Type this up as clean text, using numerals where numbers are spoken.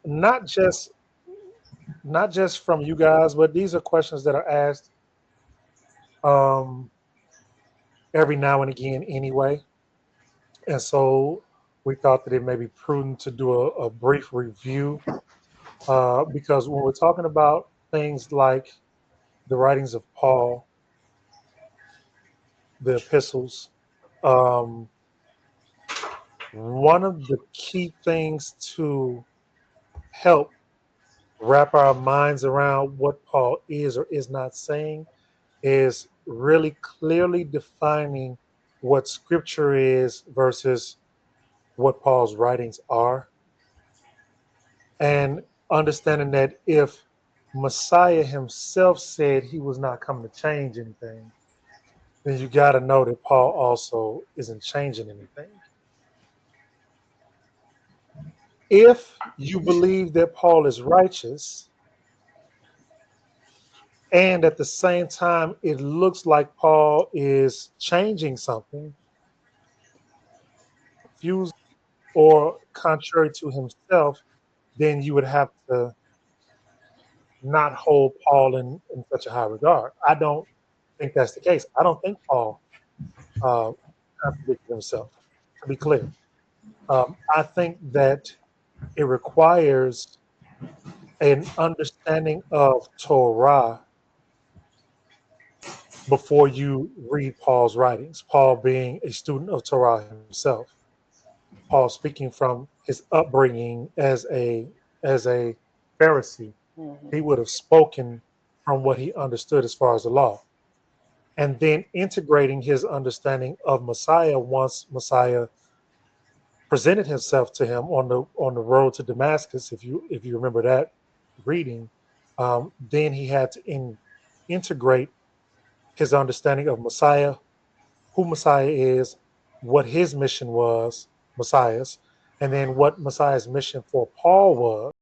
Not just from you guys, but these are questions that are asked um, every now and again anyway. And so we thought that it may be prudent to do a brief review because when we're talking about things like the writings of Paul, the epistles, um, one of the key things to help wrap our minds around what Paul is or is not saying is really clearly defining what scripture is versus what Paul's writings are, and understanding that if Messiah himself said he was not coming to change anything, then you got to know that Paul also isn't changing anything. If you believe that Paul is righteous, and at the same time it looks like Paul is changing something, fused or contrary to himself, then you would have to not hold Paul in such a high regard. I don't think that's the case. I don't think Paul uh, contradicted himself, to be clear. I think that it requires an understanding of Torah before you read Paul's writings. Paul being a student of Torah himself, Paul speaking from his upbringing as a Pharisee, he Hmm. would have spoken from what he understood as far as the law, and then integrating his understanding of Messiah once Messiah presented himself to him on the road to Damascus. If you remember that reading, then he had to integrate his understanding of Messiah, who Messiah is, what his mission was, Messiah's, and then what Messiah's mission for Paul was.